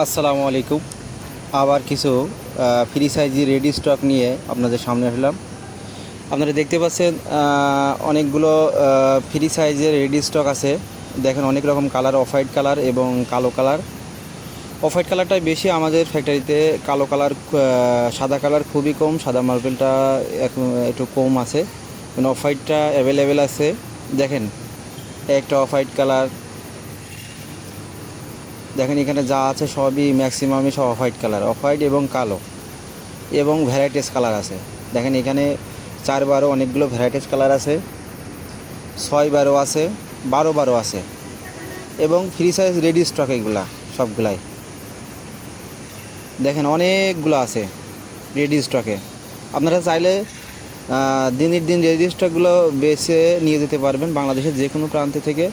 আসসালামু আলাইকুম। আবার কিছু ফ্রি সাইজের রেডি স্টক নিয়ে আপনাদের সামনে আসলাম। আপনারা দেখতে পাচ্ছেন অনেকগুলো ফ্রি সাইজের রেডি স্টক আছে। দেখেন অনেক রকম কালার, অফ হোয়াইট কালার এবং কালো কালার। অফ হোয়াইট কালারটাই বেশি আমাদের ফ্যাক্টরিতে, কালো কালার সাদা কালার খুবই কম, সাদা মার্বেলটা একটু কম আছে, অফ হোয়াইটটা অ্যাভেলেবেল আছে। দেখেন একটা অফ হোয়াইট কালার, দেখেন এখানে যা আছে সবই ম্যাক্সিমামই সব off white colour, off white এবং কালো এবং ভ্যারাইটিস কালার আছে। দেখেন এখানে 4-12 অনেকগুলো ভ্যারাইটিস কালার আছে, 6-12 আছে, 12-12 আছে এবং ফ্রি সাইজ রেডি স্টক এগুলা সবগুলাই। দেখেন অনেকগুলো আছে রেডি স্টকে। আপনারা চাইলে দিনের দিন রেডি স্টকগুলো বেছে নিয়ে যেতে পারবেন বাংলাদেশের যে কোনো প্রান্ত থেকে।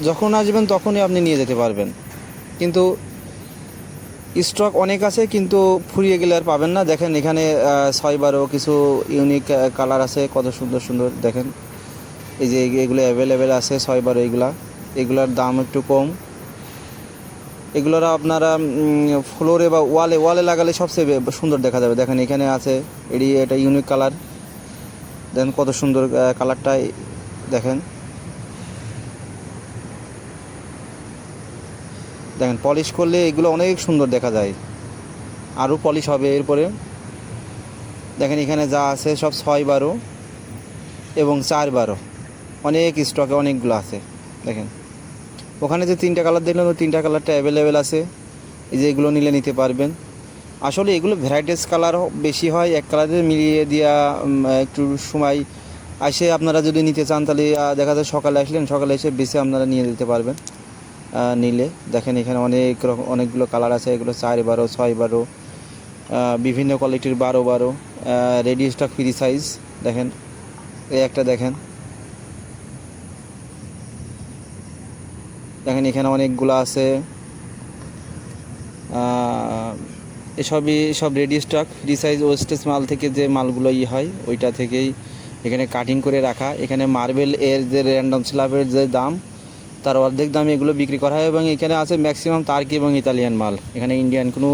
যখন আসবেন তখনই আপনি নিয়ে যেতে পারবেন, কিন্তু স্টক অনেক আছে কিন্তু ফুরিয়ে গেলে আর পাবেন না। দেখেন এখানে 6-12 কিছু ইউনিক কালার আছে, কত সুন্দর সুন্দর। দেখেন এই যে এগুলো অ্যাভেলেবেল আছে 6-12, এগুলার দাম একটু কম। এগুলোরা আপনারা ফ্লোরে বা ওয়ালে লাগালে সবচেয়ে সুন্দর দেখা যাবে। দেখেন এখানে আছে এটা ইউনিক কালার, দেখেন কত সুন্দর কালারটা। দেখেন দেখেন পলিশ করলে এগুলো অনেক সুন্দর দেখা যায়, আরও পলিশ হবে এরপরে। দেখেন এখানে যা আছে সব 6-12 এবং 4-12, অনেক স্টকে অনেকগুলো আছে। দেখেন ওখানে যে 3টা কালার দেখলেন, ওই 3টা কালারটা অ্যাভেলেবেল আছে। এই যে এগুলো নিলে নিতে পারবেন। আসলে এগুলো ভ্যারাইটিস কালার বেশি হয়, এক কালারে মিলিয়ে দেওয়া একটু সময় আসে। আপনারা যদি নিতে চান তাহলে দেখা যায় সকালে আসলেন, সকালে এসে বেছে আপনারা নিয়ে যেতে পারবেন নিলে। দেখেন এখানে অনেকগুলো কালার আছে, এগুলো 4-12, 6-12, বিভিন্ন কোয়ালিটির 12-12 রেডি স্টক ফ্রি সাইজ। দেখেন এই একটা, দেখেন দেখেন এখানে অনেকগুলো আছে। এসবই সব ready stock free size. Wastage মাল থেকে যে মালগুলো হয় ওইটা থেকেই এখানে কাটিং করে রাখা। এখানে মার্বেল এর যে র্যান্ডম স্ল্যাবের যে দাম, তার অর্ধেক দামে এগুলো বিক্রি করা হয় এবং এখানে আছে ম্যাক্সিমাম টার্কি এবং ইতালিয়ান মাল, এখানে ইন্ডিয়ান কোনো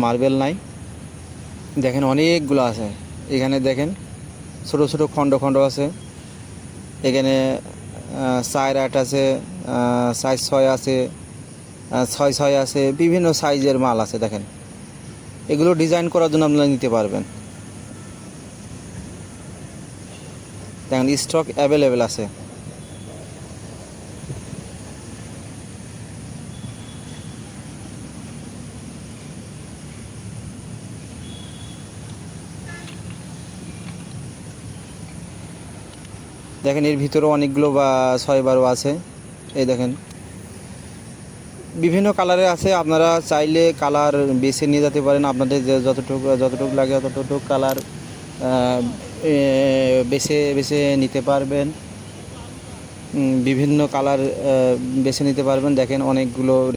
মার্বেল নাই। দেখেন অনেকগুলো আছে এখানে। দেখেন ছোটো ছোটো খণ্ড খণ্ড আছে এখানে, 4-8 আছে, 4-6 আছে, 6-6 আছে, বিভিন্ন সাইজের মাল আছে। দেখেন এগুলো ডিজাইন করার জন্য আপনারা নিতে পারবেন। দেখেন স্টক অ্যাভেলেবেল আছে। দেখেন এর ভিতরেও অনেকগুলো 6-12 আছে। এই দেখেন বিভিন্ন কালারে আছে, আপনারা চাইলে কালার বেছে নিয়ে যেতে পারেন। আপনাদের যে যতটুকু লাগে ততটুকু কালার বেছে বেছে নিতে পারবেন, বিভিন্ন কালার বেছে নিতে পারবেন। দেখেন অনেকগুলো